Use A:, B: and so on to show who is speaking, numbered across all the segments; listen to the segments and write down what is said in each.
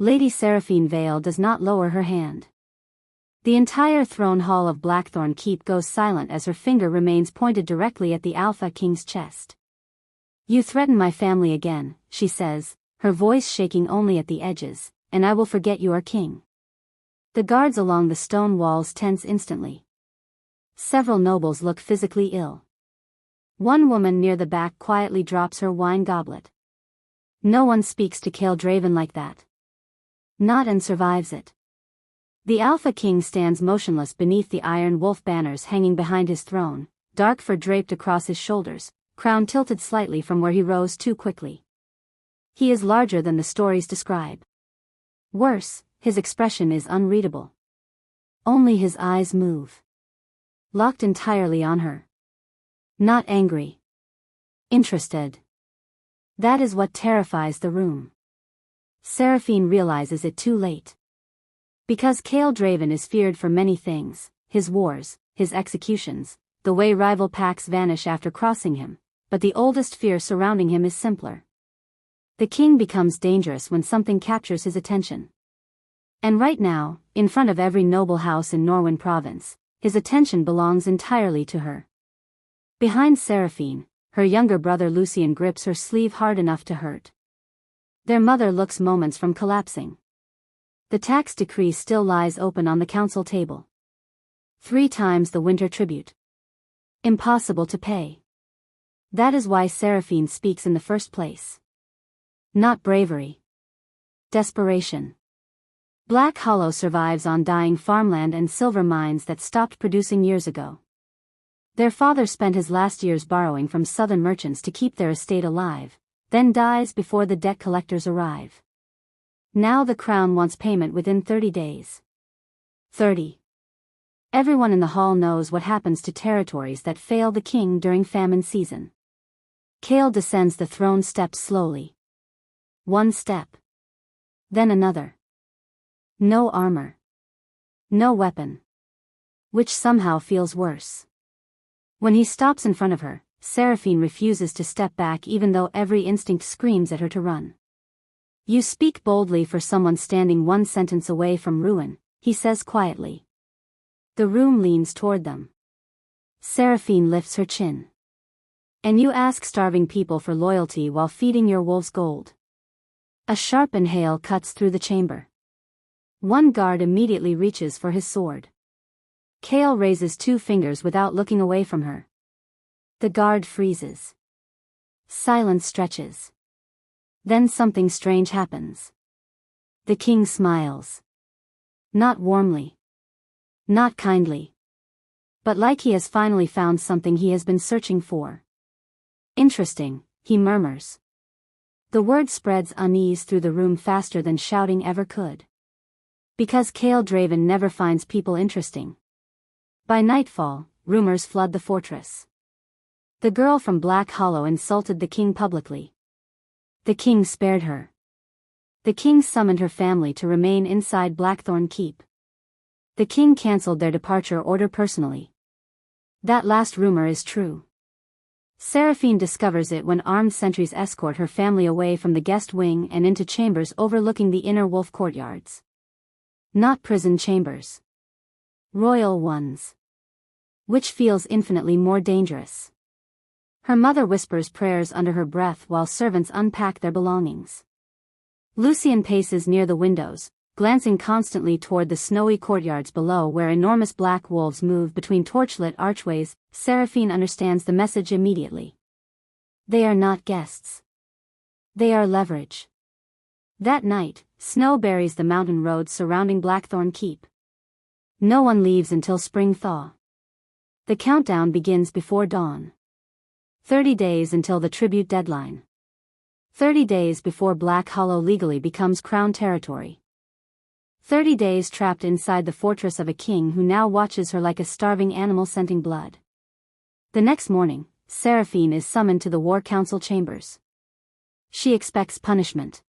A: Lady Seraphine Vale does not lower her hand. The entire throne hall of Blackthorn Keep goes silent as her finger remains pointed directly at the Alpha King's chest. "You threaten my family again," she says, her voice shaking only at the edges, "and I will forget you are king." The guards along the stone walls tense instantly. Several nobles look physically ill. One woman near the back quietly drops her wine goblet. No one speaks to Kael Draven like that. Not and survives it. The Alpha King stands motionless beneath the iron wolf banners hanging behind his throne, dark fur draped across his shoulders, crown tilted slightly from where he rose too quickly. He is larger than the stories describe. Worse, his expression is unreadable. Only his eyes move. Locked entirely on her. Not angry. Interested. That is what terrifies the room. Seraphine realizes it too late. Because Kael Draven is feared for many things, his wars, his executions, the way rival packs vanish after crossing him, but the oldest fear surrounding him is simpler. The king becomes dangerous when something captures his attention. And right now, in front of every noble house in Norwin province, his attention belongs entirely to her. Behind Seraphine, her younger brother Lucian grips her sleeve hard enough to hurt. Their mother looks moments from collapsing. The tax decree still lies open on the council table. 3 times the winter tribute. Impossible to pay. That is why Seraphine speaks in the first place. Not bravery. Desperation. Black Hollow survives on dying farmland and silver mines that stopped producing years ago. Their father spent his last years borrowing from southern merchants to keep their estate alive, then dies before the debt collectors arrive. Now the crown wants payment within 30 days. 30. Everyone in the hall knows what happens to territories that fail the king during famine season. Kael descends the throne steps slowly. 1 step. Then another. No armor. No weapon. Which somehow feels worse. When he stops in front of her, Seraphine refuses to step back even though every instinct screams at her to run. "You speak boldly for someone standing 1 sentence away from ruin," he says quietly. The room leans toward them. Seraphine lifts her chin. "And you ask starving people for loyalty while feeding your wolves gold." A sharp inhale cuts through the chamber. One guard immediately reaches for his sword. Kael raises 2 fingers without looking away from her. The guard freezes. Silence stretches. Then something strange happens. The king smiles. Not warmly. Not kindly. But like he has finally found something he has been searching for. "Interesting," he murmurs. The word spreads unease through the room faster than shouting ever could. Because Kael Draven never finds people interesting. By nightfall, rumors flood the fortress. The girl from Black Hollow insulted the king publicly. The king spared her. The king summoned her family to remain inside Blackthorn Keep. The king cancelled their departure order personally. That last rumor is true. Seraphine discovers it when armed sentries escort her family away from the guest wing and into chambers overlooking the inner wolf courtyards. Not prison chambers. Royal ones. Which feels infinitely more dangerous. Her mother whispers prayers under her breath while servants unpack their belongings. Lucian paces near the windows, glancing constantly toward the snowy courtyards below where enormous black wolves move between torchlit archways. Seraphine understands the message immediately. They are not guests. They are leverage. That night, snow buries the mountain roads surrounding Blackthorn Keep. No one leaves until spring thaw. The countdown begins before dawn. 30 days until the tribute deadline. 30 days before Black Hollow legally becomes crown territory. 30 days trapped inside the fortress of a king who now watches her like a starving animal scenting blood. The next morning, Seraphine is summoned to the War Council chambers. She expects punishment.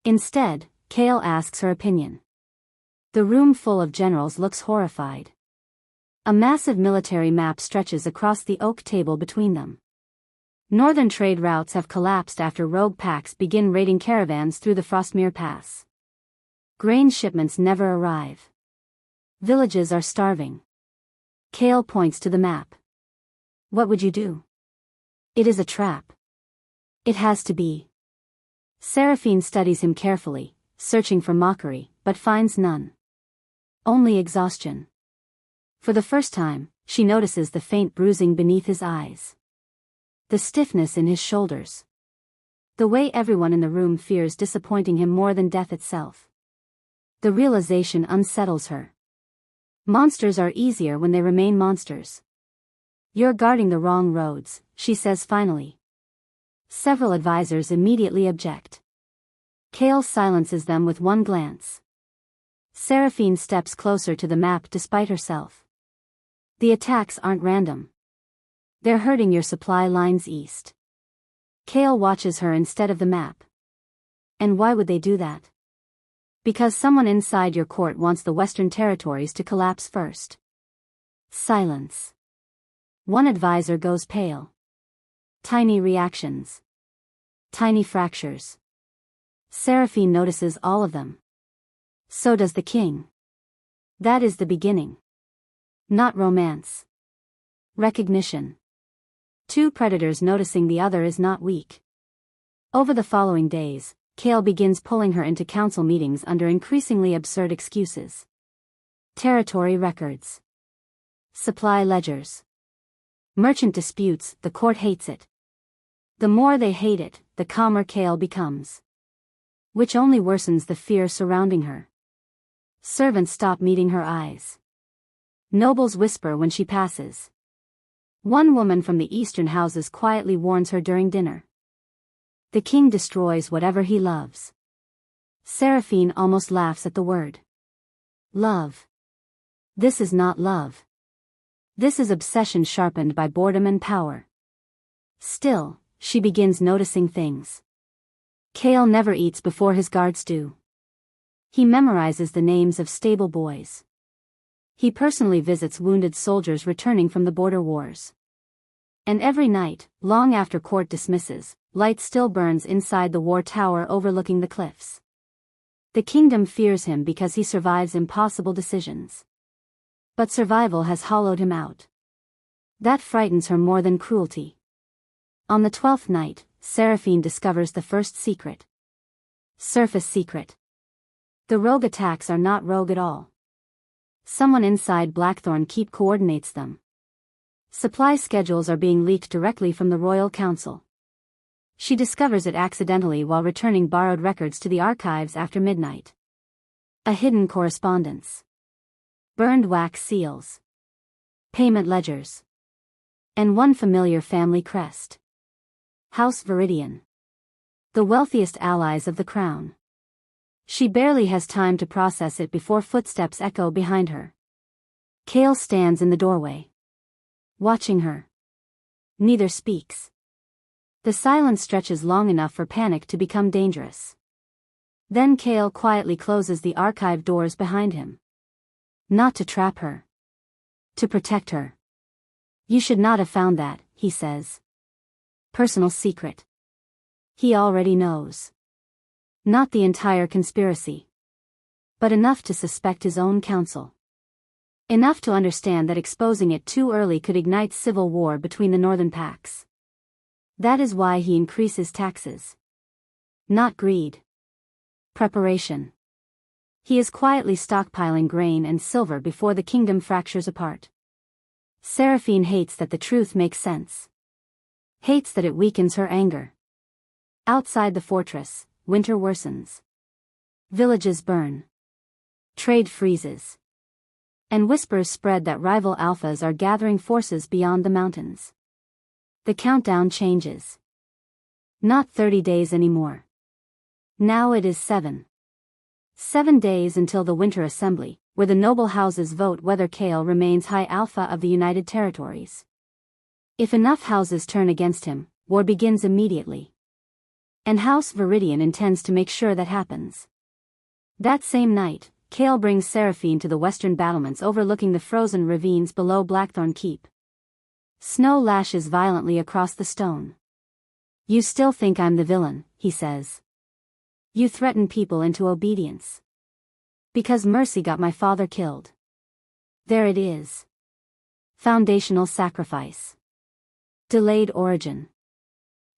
A: Instead, Kael asks her opinion. The room full of generals looks horrified. A massive military map stretches across the oak table between them. Northern trade routes have collapsed after rogue packs begin raiding caravans through the Frostmere Pass. Grain shipments never arrive. Villages are starving. Kael points to the map. What would you do? It is a trap. It has to be. Seraphine studies him carefully, searching for mockery, but finds none. Only exhaustion. For the first time, she notices the faint bruising beneath his eyes. The stiffness in his shoulders. The way everyone in the room fears disappointing him more than death itself. The realization unsettles her. Monsters are easier when they remain monsters. You're guarding the wrong roads, she says finally. Several advisors immediately object. Kael silences them with one glance. Seraphine steps closer to the map despite herself. The attacks aren't random. They're hurting your supply lines east. Kael watches her instead of the map. And why would they do that? Because someone inside your court wants the Western territories to collapse first. Silence. One advisor goes pale. Tiny reactions. Tiny fractures. Seraphine notices all of them. So does the king. That is the beginning. Not romance. Recognition. Two predators noticing the other is not weak. Over the following days, Kael begins pulling her into council meetings under increasingly absurd excuses. Territory records. Supply ledgers. Merchant disputes, the court hates it. The more they hate it, the calmer Kael becomes. Which only worsens the fear surrounding her. Servants stop meeting her eyes. Nobles whisper when she passes. One woman from the eastern houses quietly warns her during dinner. The king destroys whatever he loves. Seraphine almost laughs at the word. Love. This is not love. This is obsession sharpened by boredom and power. Still, she begins noticing things. Kael never eats before his guards do. He memorizes the names of stable boys. He personally visits wounded soldiers returning from the border wars. And every night, long after court dismisses, light still burns inside the war tower overlooking the cliffs. The kingdom fears him because he survives impossible decisions. But survival has hollowed him out. That frightens her more than cruelty. On the 12th night, Seraphine discovers the first secret. Surface secret. The rogue attacks are not rogue at all. Someone inside Blackthorn Keep coordinates them. Supply schedules are being leaked directly from the Royal Council. She discovers it accidentally while returning borrowed records to the archives after midnight. A hidden correspondence. Burned wax seals. Payment ledgers. And one familiar family crest. House Viridian. The wealthiest allies of the crown. She barely has time to process it before footsteps echo behind her. Kael stands in the doorway. Watching her. Neither speaks. The silence stretches long enough for panic to become dangerous. Then Kael quietly closes the archive doors behind him. Not to trap her. To protect her. You should not have found that, he says. Personal secret. He already knows. Not the entire conspiracy. But enough to suspect his own council. Enough to understand that exposing it too early could ignite civil war between the northern packs. That is why he increases taxes. Not greed. Preparation. He is quietly stockpiling grain and silver before the kingdom fractures apart. Seraphine hates that the truth makes sense. Hates that it weakens her anger. Outside the fortress, winter worsens. Villages burn. Trade freezes. And whispers spread that rival alphas are gathering forces beyond the mountains. The countdown changes. Not 30 days anymore. Now it is 7. 7 days until the Winter Assembly, where the noble houses vote whether Kael remains High Alpha of the United Territories. If enough houses turn against him, war begins immediately. And House Viridian intends to make sure that happens. That same night, Kael brings Seraphine to the western battlements overlooking the frozen ravines below Blackthorn Keep. Snow lashes violently across the stone. You still think I'm the villain, he says. You threaten people into obedience. Because mercy got my father killed. There it is. Foundational sacrifice. Delayed origin.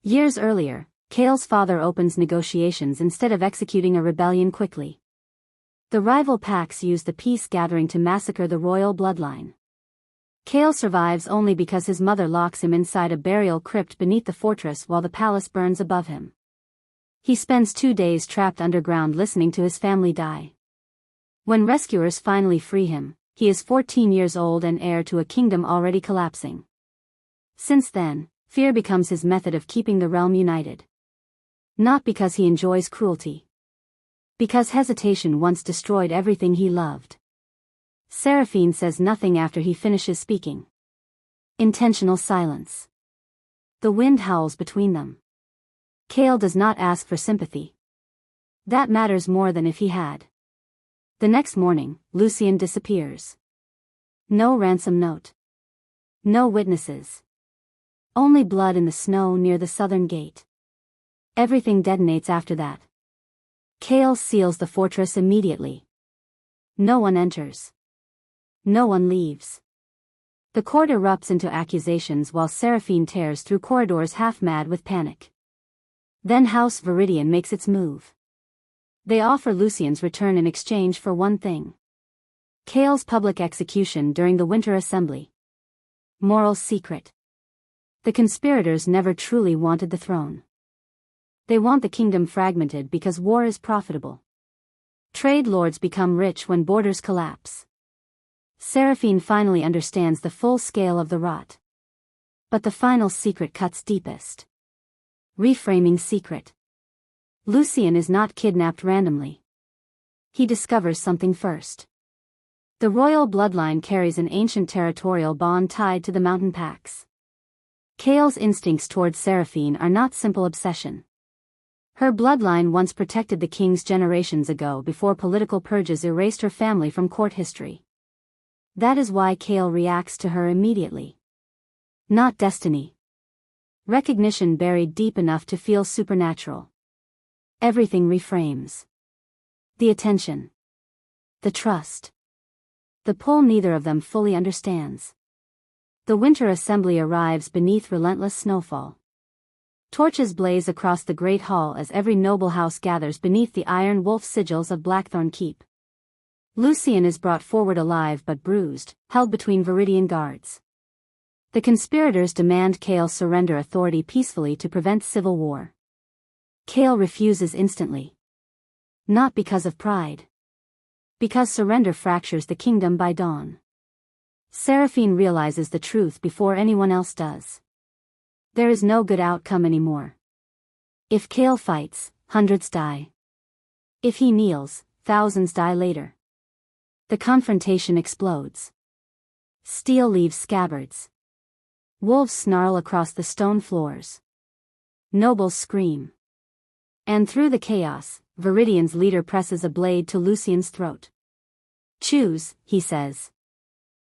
A: Years earlier, Kael's father opens negotiations instead of executing a rebellion quickly. The rival pacts use the peace gathering to massacre the royal bloodline. Kael survives only because his mother locks him inside a burial crypt beneath the fortress while the palace burns above him. He spends 2 days trapped underground listening to his family die. When rescuers finally free him, he is 14 years old and heir to a kingdom already collapsing. Since then, fear becomes his method of keeping the realm united. Not because he enjoys cruelty. Because hesitation once destroyed everything he loved. Seraphine says nothing after he finishes speaking. Intentional silence. The wind howls between them. Kael does not ask for sympathy. That matters more than if he had. The next morning, Lucien disappears. No ransom note. No witnesses. Only blood in the snow near the southern gate. Everything detonates after that. Kael seals the fortress immediately. No one enters. No one leaves. The court erupts into accusations while Seraphine tears through corridors half-mad with panic. Then House Viridian makes its move. They offer Lucien's return in exchange for one thing. Kael's public execution during the Winter Assembly. Moral secret. The conspirators never truly wanted the throne. They want the kingdom fragmented because war is profitable. Trade lords become rich when borders collapse. Seraphine finally understands the full scale of the rot. But the final secret cuts deepest. Reframing secret. Lucien is not kidnapped randomly. He discovers something first. The royal bloodline carries an ancient territorial bond tied to the mountain packs. Kael's instincts towards Seraphine are not simple obsession. Her bloodline once protected the kings generations ago before political purges erased her family from court history. That is why Kael reacts to her immediately. Not destiny. Recognition buried deep enough to feel supernatural. Everything reframes. The attention. The trust. The pull neither of them fully understands. The Winter Assembly arrives beneath relentless snowfall. Torches blaze across the great hall as every noble house gathers beneath the iron wolf sigils of Blackthorn Keep. Lucien is brought forward alive but bruised, held between Viridian guards. The conspirators demand Kael surrender authority peacefully to prevent civil war. Kael refuses instantly. Not because of pride. Because surrender fractures the kingdom by dawn. Seraphine realizes the truth before anyone else does. There is no good outcome anymore. If Kael fights, hundreds die. If he kneels, thousands die later. The confrontation explodes. Steel leaves scabbards. Wolves snarl across the stone floors. Nobles scream. And through the chaos, Viridian's leader presses a blade to Lucien's throat. Choose, he says.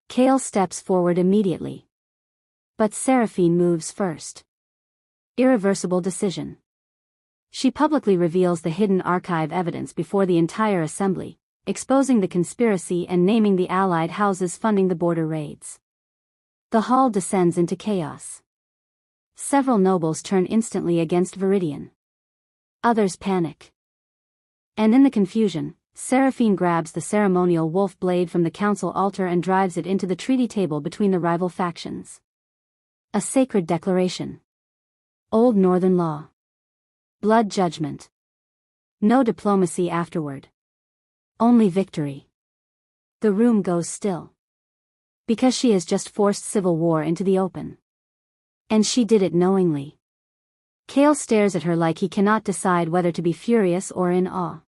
A: Kael steps forward immediately. But Seraphine moves first. Irreversible decision. She publicly reveals the hidden archive evidence before the entire assembly, exposing the conspiracy and naming the allied houses funding the border raids. The hall descends into chaos. Several nobles turn instantly against Viridian. Others panic. And in the confusion, Seraphine grabs the ceremonial wolf blade from the council altar and drives it into the treaty table between the rival factions. A sacred declaration. Old Northern law. Blood judgment. No diplomacy afterward. Only victory. The room goes still. Because she has just forced civil war into the open. And she did it knowingly. Kael stares at her like he cannot decide whether to be furious or in awe.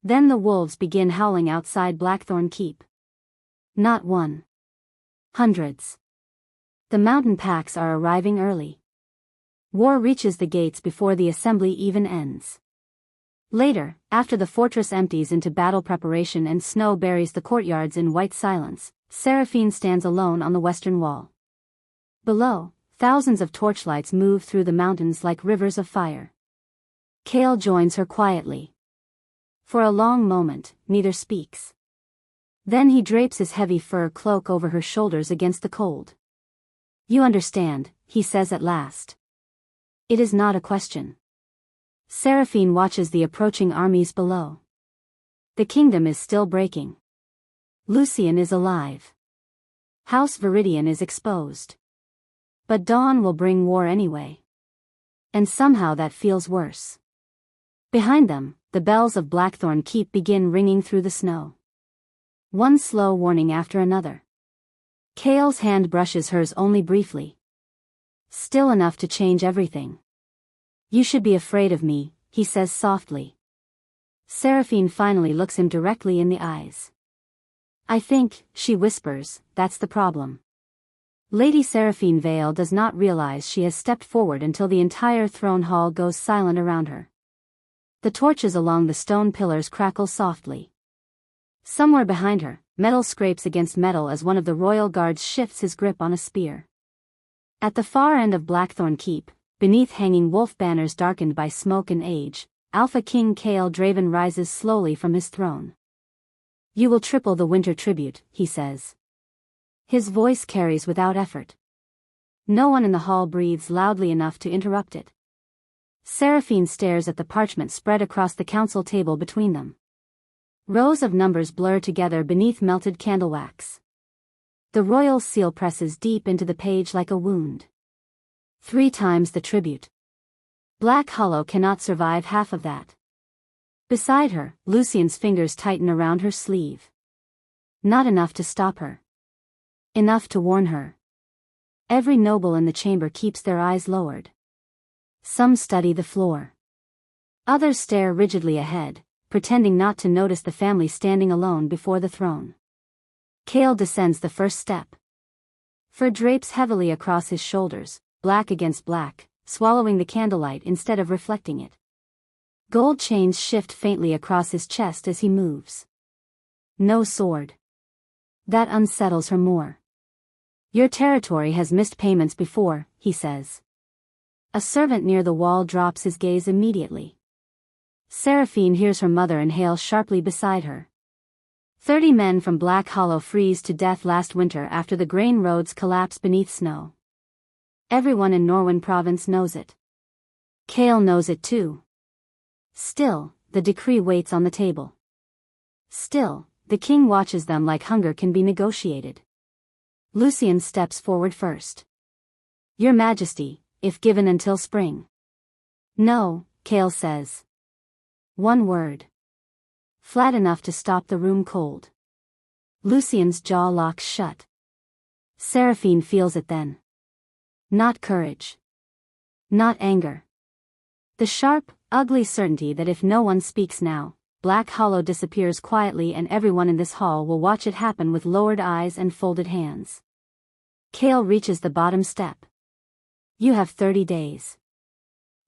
A: Then the wolves begin howling outside Blackthorn Keep. Not one. Hundreds. The mountain packs are arriving early. War reaches the gates before the assembly even ends. Later, after the fortress empties into battle preparation and snow buries the courtyards in white silence, Seraphine stands alone on the western wall. Below, thousands of torchlights move through the mountains like rivers of fire. Kael joins her quietly. For a long moment, neither speaks. Then he drapes his heavy fur cloak over her shoulders against the cold. You understand, he says at last. It is not a question. Seraphine watches the approaching armies below. The kingdom is still breaking. Lucian is alive. House Viridian is exposed. But dawn will bring war anyway. And somehow that feels worse. Behind them, the bells of Blackthorn Keep begin ringing through the snow. One slow warning after another. Kael's hand brushes hers only briefly. Still enough to change everything. You should be afraid of me, he says softly. Seraphine finally looks him directly in the eyes. I think, she whispers, that's the problem. Lady Seraphine Vale does not realize she has stepped forward until the entire throne hall goes silent around her. The torches along the stone pillars crackle softly. Somewhere behind her, metal scrapes against metal as one of the royal guards shifts his grip on a spear. At the far end of Blackthorn Keep, beneath hanging wolf banners darkened by smoke and age, Alpha King Kael Draven rises slowly from his throne. You will triple the winter tribute, he says. His voice carries without effort. No one in the hall breathes loudly enough to interrupt it. Seraphine stares at the parchment spread across the council table between them. Rows of numbers blur together beneath melted candle wax. The royal seal presses deep into the page like a wound. 3 times the tribute. Black Hollow cannot survive half of that. Beside her, Lucian's fingers tighten around her sleeve. Not enough to stop her. Enough to warn her. Every noble in the chamber keeps their eyes lowered. Some study the floor. Others stare rigidly ahead, pretending not to notice the family standing alone before the throne. Kael descends the first step. Fur drapes heavily across his shoulders, black against black, swallowing the candlelight instead of reflecting it. Gold chains shift faintly across his chest as he moves. No sword. That unsettles her more. Your territory has missed payments before, he says. A servant near the wall drops his gaze immediately. Seraphine hears her mother inhale sharply beside her. 30 men from Black Hollow freeze to death last winter after the grain roads collapse beneath snow. Everyone in Norwin province knows it. Kael knows it too. Still, the decree waits on the table. Still, the king watches them like hunger can be negotiated. Lucian steps forward first. Your Majesty, if given until spring. No, Kael says. One word. Flat enough to stop the room cold. Lucian's jaw locks shut. Seraphine feels it then. Not courage. Not anger. The sharp, ugly certainty that if no one speaks now, Black Hollow disappears quietly and everyone in this hall will watch it happen with lowered eyes and folded hands. Kael reaches the bottom step. You have 30 days.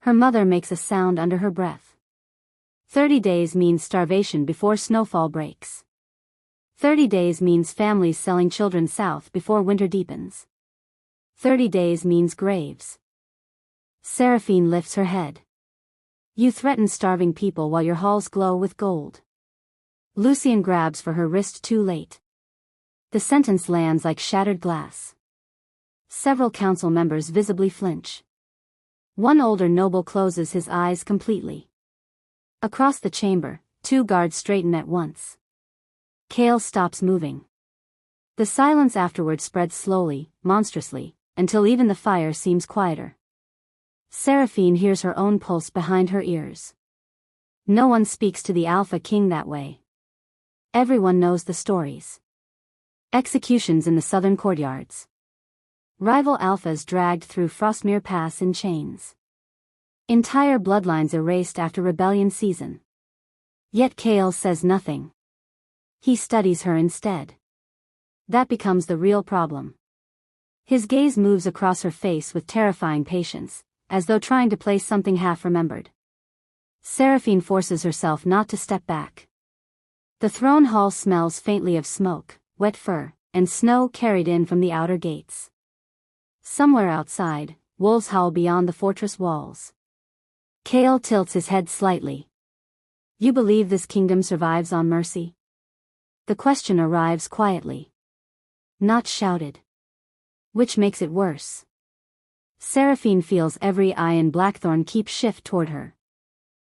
A: Her mother makes a sound under her breath. 30 days means starvation before snowfall breaks. 30 days means families selling children south before winter deepens. 30 days means graves. Seraphine lifts her head. You threaten starving people while your halls glow with gold. Lucian grabs for her wrist too late. The sentence lands like shattered glass. Several council members visibly flinch. One older noble closes his eyes completely. Across the chamber, 2 guards straighten at once. Kael stops moving. The silence afterward spreads slowly, monstrously, until even the fire seems quieter. Seraphine hears her own pulse behind her ears. No one speaks to the Alpha King that way. Everyone knows the stories. Executions in the southern courtyards. Rival Alphas dragged through Frostmere Pass in chains. Entire bloodlines erased after rebellion season. Yet Kael says nothing. He studies her instead. That becomes the real problem. His gaze moves across her face with terrifying patience, as though trying to place something half-remembered. Seraphine forces herself not to step back. The throne hall smells faintly of smoke, wet fur, and snow carried in from the outer gates. Somewhere outside, wolves howl beyond the fortress walls. Kael tilts his head slightly. You believe this kingdom survives on mercy? The question arrives quietly. Not shouted. Which makes it worse. Seraphine feels every eye in Blackthorn Keep shift toward her.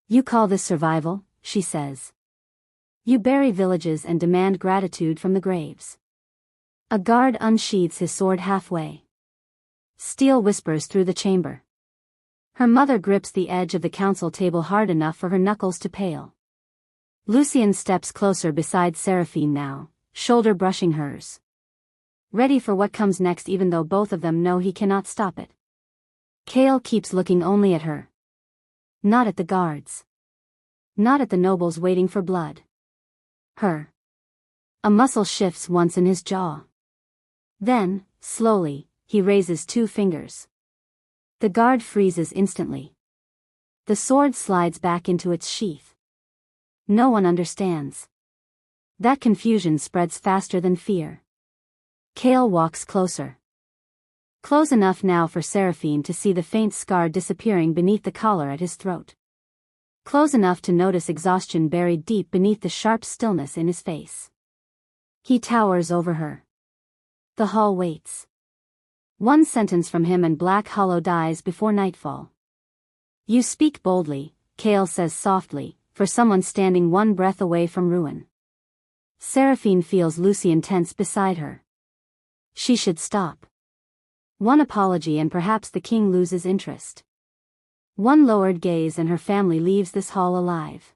A: You call this survival, she says. You bury villages and demand gratitude from the graves. A guard unsheathes his sword halfway. Steel whispers through the chamber. Her mother grips the edge of the council table hard enough for her knuckles to pale. Lucien steps closer beside Seraphine now, shoulder brushing hers. Ready for what comes next even though both of them know he cannot stop it. Kael keeps looking only at her. Not at the guards. Not at the nobles waiting for blood. Her. A muscle shifts once in his jaw. Then, slowly, he raises 2 fingers. The guard freezes instantly. The sword slides back into its sheath. No one understands. That confusion spreads faster than fear. Kael walks closer. Close enough now for Seraphine to see the faint scar disappearing beneath the collar at his throat. Close enough to notice exhaustion buried deep beneath the sharp stillness in his face. He towers over her. The hall waits. One sentence from him and Black Hollow dies before nightfall. You speak boldly, Kael says softly, for someone standing one breath away from ruin. Seraphine feels Lucien tense beside her. She should stop. One apology and perhaps the king loses interest. One lowered gaze and her family leaves this hall alive.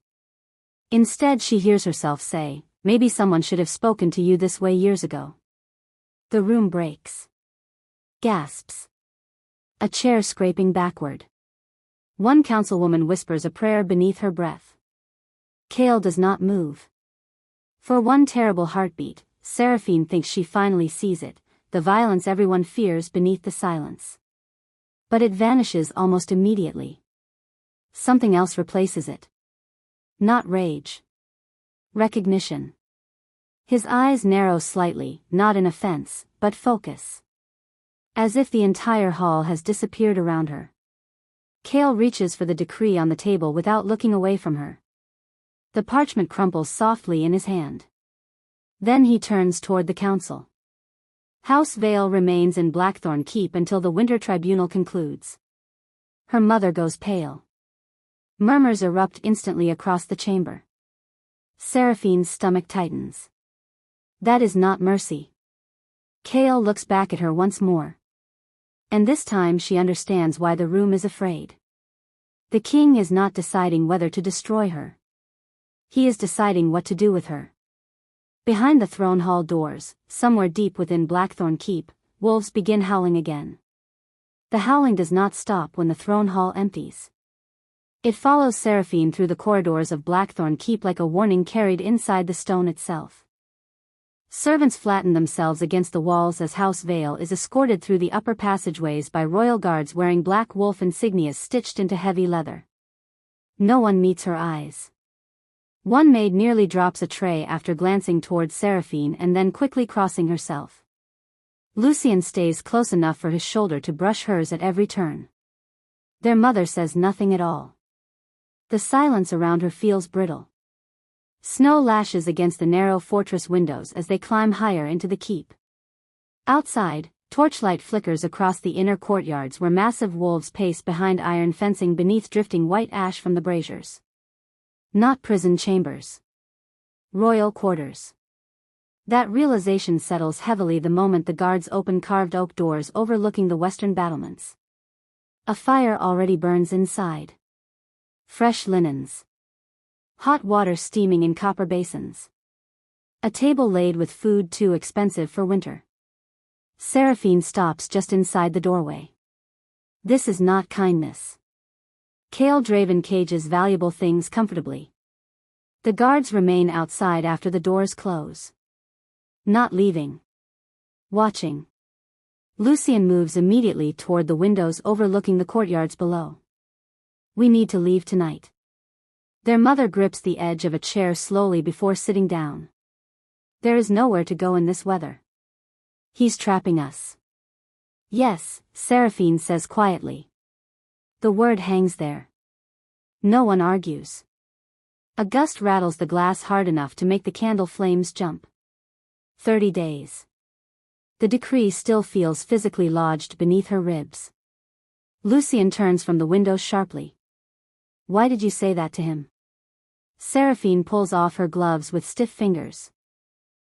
A: Instead she hears herself say, maybe someone should have spoken to you this way years ago. The room breaks. Gasps. A chair scraping backward. One councilwoman whispers a prayer beneath her breath. Kael does not move. For one terrible heartbeat, Seraphine thinks she finally sees it, the violence everyone fears beneath the silence. But it vanishes almost immediately. Something else replaces it. Not rage. Recognition. His eyes narrow slightly, not in offense, but focus. As if the entire hall has disappeared around her. Kael reaches for the decree on the table without looking away from her. The parchment crumples softly in his hand. Then he turns toward the council. House Vale remains in Blackthorn Keep until the winter tribunal concludes. Her mother goes pale. Murmurs erupt instantly across the chamber. Seraphine's stomach tightens. That is not mercy. Kael looks back at her once more. And this time she understands why the room is afraid. The king is not deciding whether to destroy her. He is deciding what to do with her. Behind the throne hall doors, somewhere deep within Blackthorn Keep, wolves begin howling again. The howling does not stop when the throne hall empties. It follows Seraphine through the corridors of Blackthorn Keep like a warning carried inside the stone itself. Servants flatten themselves against the walls as House Vale is escorted through the upper passageways by royal guards wearing black wolf insignias stitched into heavy leather. No one meets her eyes. One maid nearly drops a tray after glancing towards Seraphine and then quickly crossing herself. Lucien stays close enough for his shoulder to brush hers at every turn. Their mother says nothing at all. The silence around her feels brittle. Snow lashes against the narrow fortress windows as they climb higher into the keep. Outside, torchlight flickers across the inner courtyards where massive wolves pace behind iron fencing beneath drifting white ash from the braziers. Not prison chambers. Royal quarters. That realization settles heavily the moment the guards open carved oak doors overlooking the western battlements. A fire already burns inside. Fresh linens. Hot water steaming in copper basins. A table laid with food too expensive for winter. Seraphine stops just inside the doorway. This is not kindness. Kael Draven cages valuable things comfortably. The guards remain outside after the doors close. Not leaving. Watching. Lucien moves immediately toward the windows overlooking the courtyards below. We need to leave tonight. Their mother grips the edge of a chair slowly before sitting down. There is nowhere to go in this weather. He's trapping us. Yes, Seraphine says quietly. The word hangs there. No one argues. A gust rattles the glass hard enough to make the candle flames jump. 30 days. The decree still feels physically lodged beneath her ribs. Lucien turns from the window sharply. Why did you say that to him? Seraphine pulls off her gloves with stiff fingers.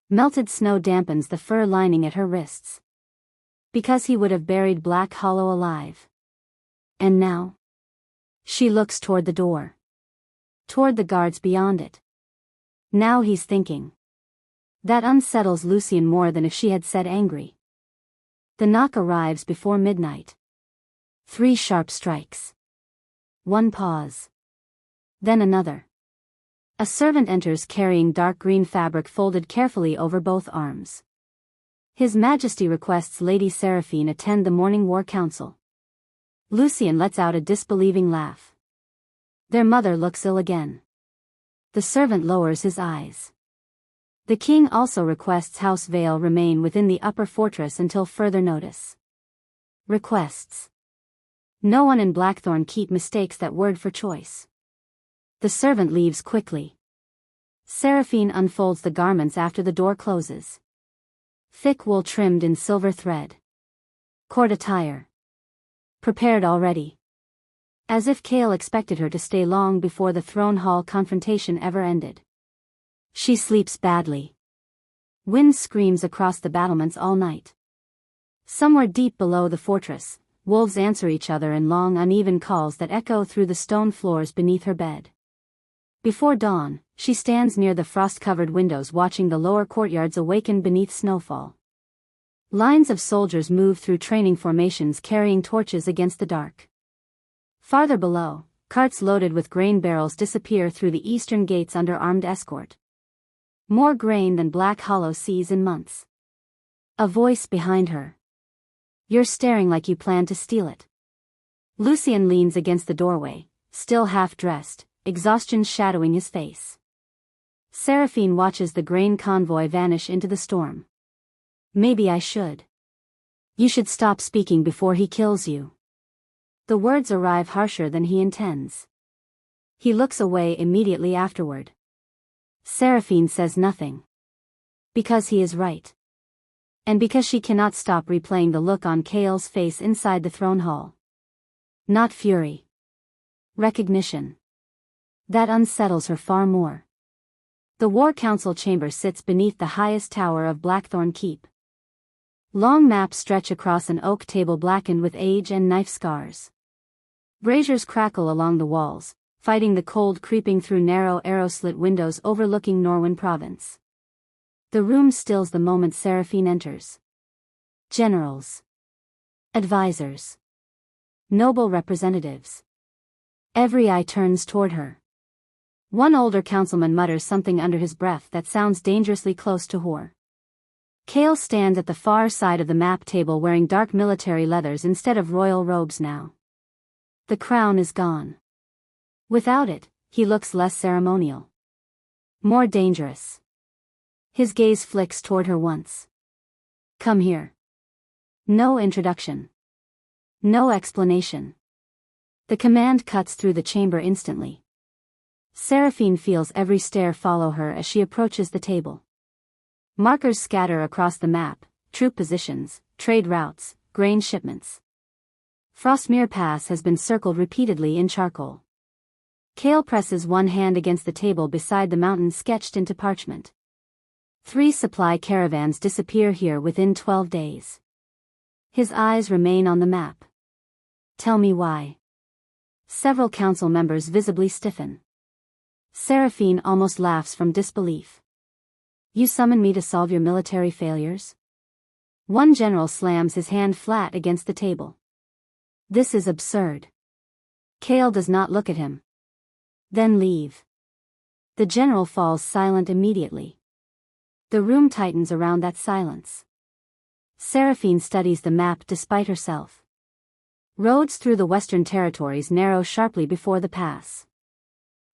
A: Melted snow dampens the fur lining at her wrists. Because he would have buried Black Hollow alive. And now? She looks toward the door. Toward the guards beyond it. Now he's thinking. That unsettles Lucien more than if she had said angry. The knock arrives before midnight. 3 sharp strikes. 1 pause. Then another. A servant enters carrying dark green fabric folded carefully over both arms. His Majesty requests Lady Seraphine attend the morning war council. Lucien lets out a disbelieving laugh. Their mother looks ill again. The servant lowers his eyes. The king also requests House Vale remain within the upper fortress until further notice. Requests. No one in Blackthorn Keep mistakes that word for choice. The servant leaves quickly. Seraphine unfolds the garments after the door closes. Thick wool trimmed in silver thread. Court attire. Prepared already. As if Kael expected her to stay long before the throne hall confrontation ever ended. She sleeps badly. Wind screams across the battlements all night. Somewhere deep below the fortress, wolves answer each other in long uneven calls that echo through the stone floors beneath her bed. Before dawn, she stands near the frost-covered windows watching the lower courtyards awaken beneath snowfall. Lines of soldiers move through training formations carrying torches against the dark. Farther below, carts loaded with grain barrels disappear through the eastern gates under armed escort. More grain than Black Hollow sees in months. A voice behind her. You're staring like you plan to steal it. Lucien leans against the doorway, still half-dressed, exhaustion shadowing his face. Seraphine watches the grain convoy vanish into the storm. Maybe I should. You should stop speaking before he kills you. The words arrive harsher than he intends. He looks away immediately afterward. Seraphine says nothing. Because he is right. And because she cannot stop replaying the look on Kael's face inside the throne hall. Not fury. Recognition. That unsettles her far more. The War Council chamber sits beneath the highest tower of Blackthorn Keep. Long maps stretch across an oak table blackened with age and knife scars. Braziers crackle along the walls, fighting the cold creeping through narrow arrow-slit windows overlooking Norwin Province. The room stills the moment Seraphine enters. Generals. Advisors. Noble representatives. Every eye turns toward her. One older councilman mutters something under his breath that sounds dangerously close to horror. Kael stands at the far side of the map table wearing dark military leathers instead of royal robes now. The crown is gone. Without it, he looks less ceremonial. More dangerous. His gaze flicks toward her once. Come here. No introduction. No explanation. The command cuts through the chamber instantly. Seraphine feels every stare follow her as she approaches the table. Markers scatter across the map, troop positions, trade routes, grain shipments. Frostmere Pass has been circled repeatedly in charcoal. Kael presses one hand against the table beside the mountain sketched into parchment. 3 supply caravans disappear here within 12 days. His eyes remain on the map. Tell me why. Several council members visibly stiffen. Seraphine almost laughs from disbelief. You summon me to solve your military failures? One general slams his hand flat against the table. This is absurd. Kael does not look at him. Then leave. The general falls silent immediately. The room tightens around that silence. Seraphine studies the map despite herself. Roads through the western territories narrow sharply before the pass.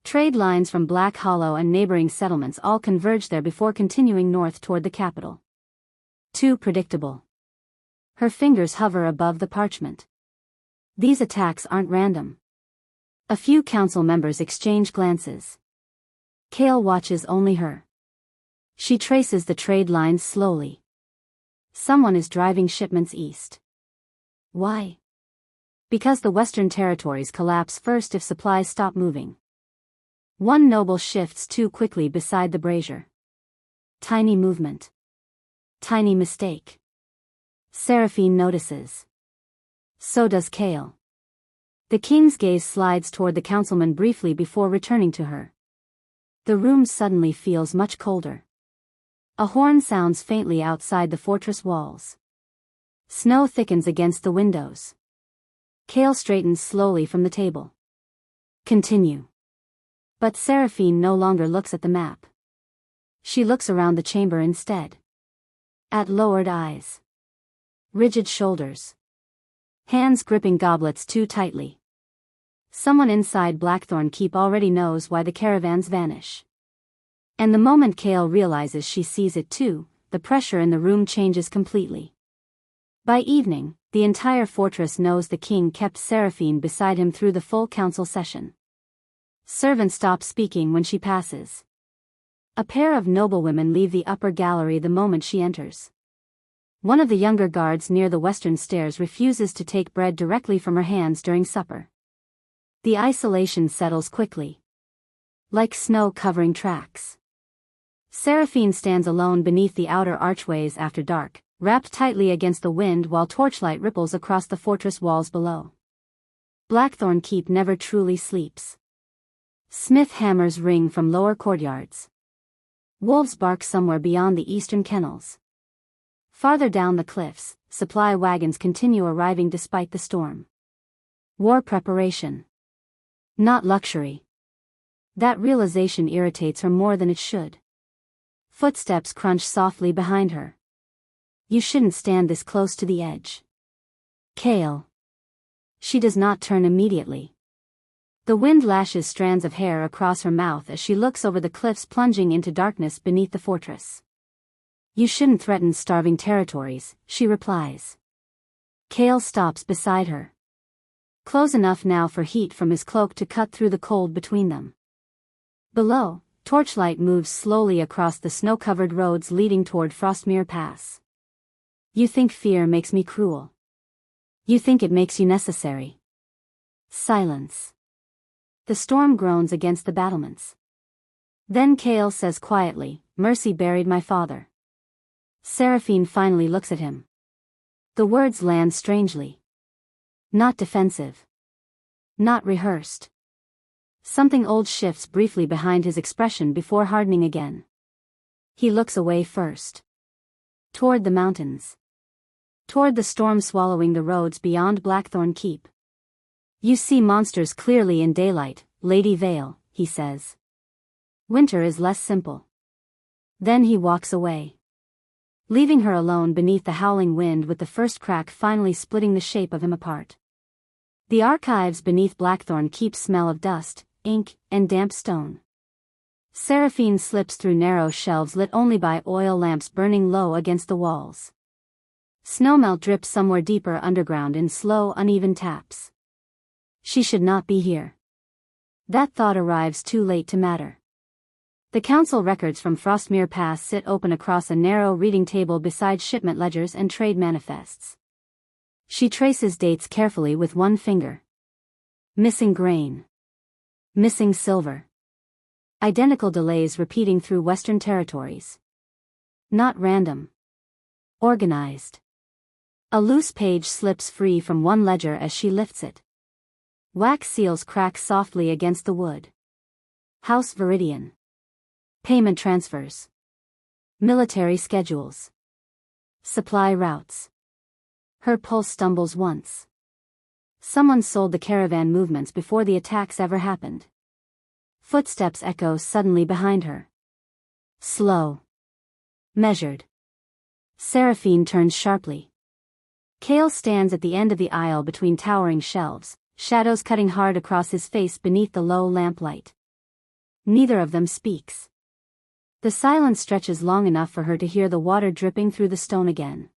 A: Trade lines from Black Hollow and neighboring settlements all converge there before continuing north toward the capital. Too predictable. Her fingers hover above the parchment. These attacks aren't random. A few council members exchange glances. Kael watches only her. She traces the trade lines slowly. Someone is driving shipments east. Why? Because the Western territories collapse first if supplies stop moving. One noble shifts too quickly beside the brazier. Tiny movement. Tiny mistake. Seraphine notices. So does Kael. The king's gaze slides toward the councilman briefly before returning to her. The room suddenly feels much colder. A horn sounds faintly outside the fortress walls. Snow thickens against the windows. Kael straightens slowly from the table. Continue. But Seraphine no longer looks at the map. She looks around the chamber instead. At lowered eyes. Rigid shoulders. Hands gripping goblets too tightly. Someone inside Blackthorn Keep already knows why the caravans vanish. And the moment Kael realizes she sees it too, the pressure in the room changes completely. By evening, the entire fortress knows the king kept Seraphine beside him through the full council session. Servants stop speaking when she passes. A pair of noblewomen leave the upper gallery the moment she enters. One of the younger guards near the western stairs refuses to take bread directly from her hands during supper. The isolation settles quickly. Like snow covering tracks. Seraphine stands alone beneath the outer archways after dark, wrapped tightly against the wind while torchlight ripples across the fortress walls below. Blackthorn Keep never truly sleeps. Smith hammers ring from lower courtyards. Wolves bark somewhere beyond the eastern kennels. Farther down the cliffs, supply wagons continue arriving despite the storm. War preparation. Not luxury. That realization irritates her more than it should. Footsteps crunch softly behind her. You shouldn't stand this close to the edge. Kael. She does not turn immediately. The wind lashes strands of hair across her mouth as she looks over the cliffs plunging into darkness beneath the fortress. You shouldn't threaten starving territories, she replies. Kael stops beside her. Close enough now for heat from his cloak to cut through the cold between them. Below, torchlight moves slowly across the snow-covered roads leading toward Frostmere Pass. You think fear makes me cruel. You think it makes you necessary. Silence. The storm groans against the battlements. Then Kael says quietly, "Mercy buried my father." Seraphine finally looks at him. The words land strangely. Not defensive. Not rehearsed. Something old shifts briefly behind his expression before hardening again. He looks away first. Toward the mountains. Toward the storm swallowing the roads beyond Blackthorn Keep. You see monsters clearly in daylight, Lady Vale, he says. Winter is less simple. Then he walks away. Leaving her alone beneath the howling wind with the first crack finally splitting the shape of him apart. The archives beneath Blackthorn Keep smell of dust, ink, and damp stone. Seraphine slips through narrow shelves lit only by oil lamps burning low against the walls. Snowmelt drips somewhere deeper underground in slow, uneven taps. She should not be here. That thought arrives too late to matter. The council records from Frostmere Pass sit open across a narrow reading table beside shipment ledgers and trade manifests. She traces dates carefully with one finger. Missing grain. Missing silver. Identical delays repeating through Western territories. Not random. Organized. A loose page slips free from one ledger as she lifts it. Wax seals crack softly against the wood. House Viridian. Payment transfers. Military schedules. Supply routes. Her pulse stumbles once. Someone sold the caravan movements before the attacks ever happened. Footsteps echo suddenly behind her. Slow. Measured. Seraphine turns sharply. Kael stands at the end of the aisle between towering shelves, shadows cutting hard across his face beneath the low lamplight. Neither of them speaks. The silence stretches long enough for her to hear the water dripping through the stone again.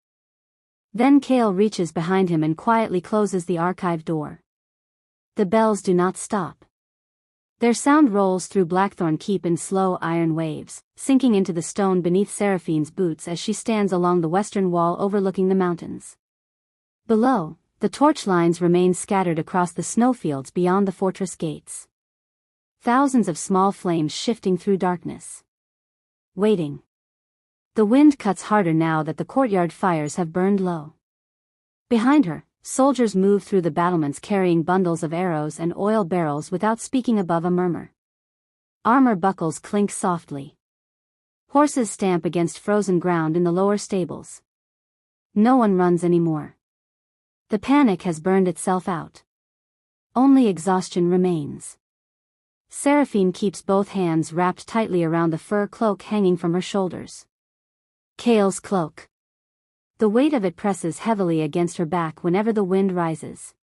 A: Then Kael reaches behind him and quietly closes the archive door. The bells do not stop. Their sound rolls through Blackthorn Keep in slow iron waves, sinking into the stone beneath Seraphine's boots as she stands along the western wall overlooking the mountains. Below, the torch lines remain scattered across the snowfields beyond the fortress gates. Thousands of small flames shifting through darkness. Waiting. The wind cuts harder now that the courtyard fires have burned low. Behind her, soldiers move through the battlements carrying bundles of arrows and oil barrels without speaking above a murmur. Armor buckles clink softly. Horses stamp against frozen ground in the lower stables. No one runs anymore. The panic has burned itself out. Only exhaustion remains. Seraphine keeps both hands wrapped tightly around the fur cloak hanging from her shoulders. Kael's cloak. The weight of it presses heavily against her back whenever the wind rises.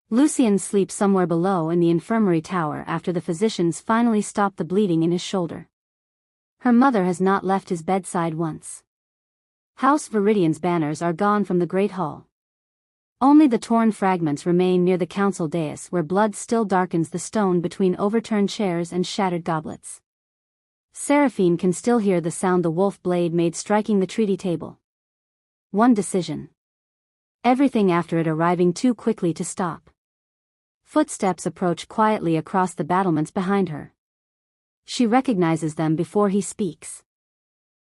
A: Lucien sleeps somewhere below in the infirmary tower after the physicians finally stop the bleeding in his shoulder. Her mother has not left his bedside once. House Viridian's banners are gone from the great hall. Only the torn fragments remain near the council dais where blood still darkens the stone between overturned chairs and shattered goblets. Seraphine can still hear the sound the wolf blade made striking the treaty table. One decision. Everything after it arriving too quickly to stop. Footsteps approach quietly across the battlements behind her. She recognizes them before he speaks.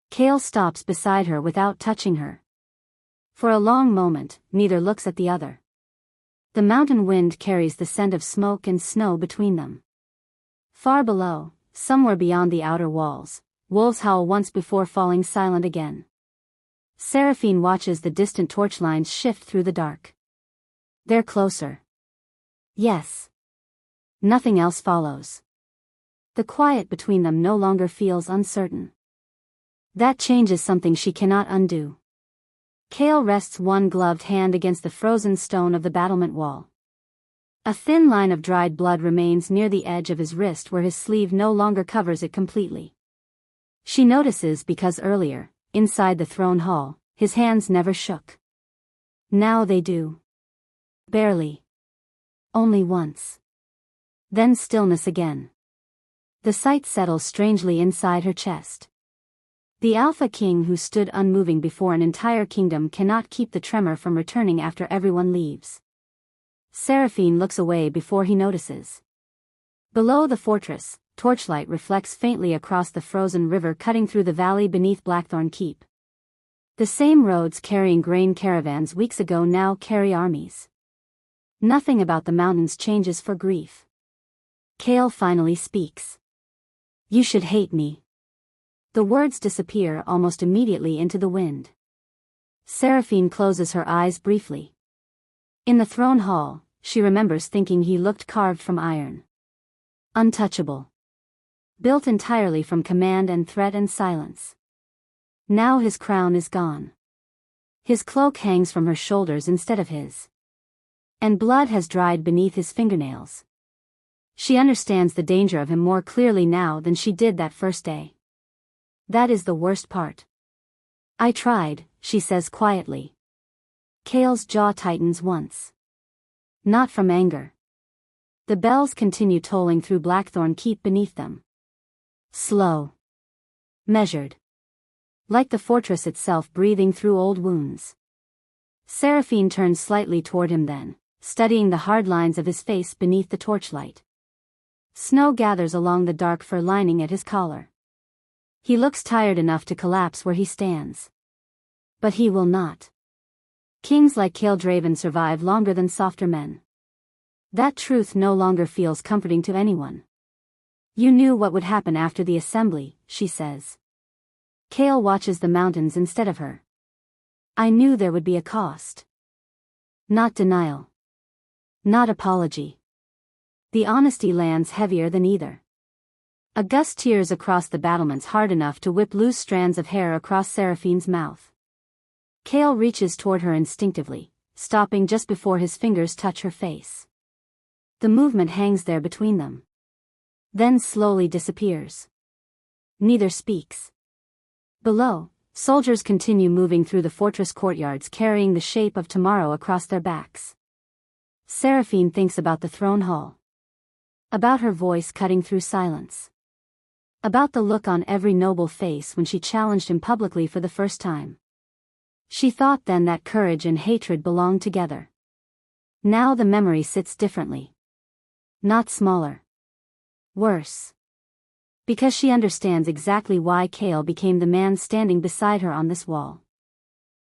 A: Kael stops beside her without touching her. For a long moment, neither looks at the other. The mountain wind carries the scent of smoke and snow between them. Far below, somewhere beyond the outer walls, wolves howl once before falling silent again. Seraphine watches the distant torch lines shift through the dark. They're closer. Yes. Nothing else follows. The quiet between them no longer feels uncertain. That change is something she cannot undo. Kael rests one gloved hand against the frozen stone of the battlement wall. A thin line of dried blood remains near the edge of his wrist where his sleeve no longer covers it completely. She notices because earlier, inside the throne hall, his hands never shook. Now they do. Barely. Only once. Then stillness again. The sight settles strangely inside her chest. The Alpha King who stood unmoving before an entire kingdom cannot keep the tremor from returning after everyone leaves. Seraphine looks away before he notices. Below the fortress, torchlight reflects faintly across the frozen river cutting through the valley beneath Blackthorn Keep. The same roads carrying grain caravans weeks ago now carry armies. Nothing about the mountains changes for grief. Kael finally speaks. You should hate me. The words disappear almost immediately into the wind. Seraphine closes her eyes briefly. In the throne hall, she remembers thinking he looked carved from iron. Untouchable. Built entirely from command and threat and silence. Now his crown is gone. His cloak hangs from her shoulders instead of his. And blood has dried beneath his fingernails. She understands the danger of him more clearly now than she did that first day. That is the worst part. I tried, she says quietly. Kael's jaw tightens once. Not from anger. The bells continue tolling through Blackthorn Keep beneath them. Slow. Measured. Like the fortress itself breathing through old wounds. Seraphine turns slightly toward him then, studying the hard lines of his face beneath the torchlight. Snow gathers along the dark fur lining at his collar. He looks tired enough to collapse where he stands. But he will not. Kings like Kael Draven survive longer than softer men. That truth no longer feels comforting to anyone. You knew what would happen after the assembly, she says. Kael watches the mountains instead of her. I knew there would be a cost. Not denial. Not apology. The honesty lands heavier than either. A gust tears across the battlements hard enough to whip loose strands of hair across Seraphine's mouth. Kael reaches toward her instinctively, stopping just before his fingers touch her face. The movement hangs there between them. Then slowly disappears. Neither speaks. Below, soldiers continue moving through the fortress courtyards carrying the shape of tomorrow across their backs. Seraphine thinks about the throne hall. About her voice cutting through silence. About the look on every noble face when she challenged him publicly for the first time. She thought then that courage and hatred belonged together. Now the memory sits differently. Not smaller. Worse. Because she understands exactly why Kael became the man standing beside her on this wall.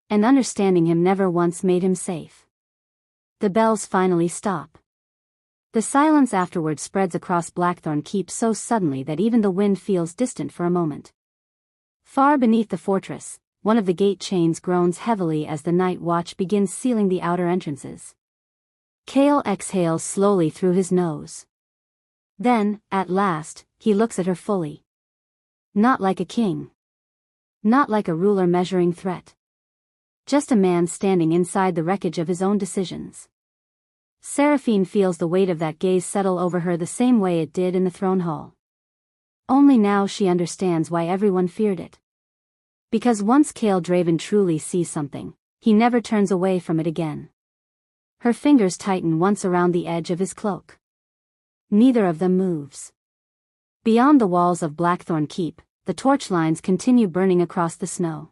A: And understanding him never once made him safe. The bells finally stop. The silence afterward spreads across Blackthorn Keep so suddenly that even the wind feels distant for a moment. Far beneath the fortress, one of the gate chains groans heavily as the night watch begins sealing the outer entrances. Kael exhales slowly through his nose. Then, at last, he looks at her fully. Not like a king. Not like a ruler measuring threat. Just a man standing inside the wreckage of his own decisions. Seraphine feels the weight of that gaze settle over her the same way it did in the throne hall. Only now she understands why everyone feared it. Because once Kael Draven truly sees something, he never turns away from it again. Her fingers tighten once around the edge of his cloak. Neither of them moves. Beyond the walls of Blackthorn Keep, the torch lines continue burning across the snow.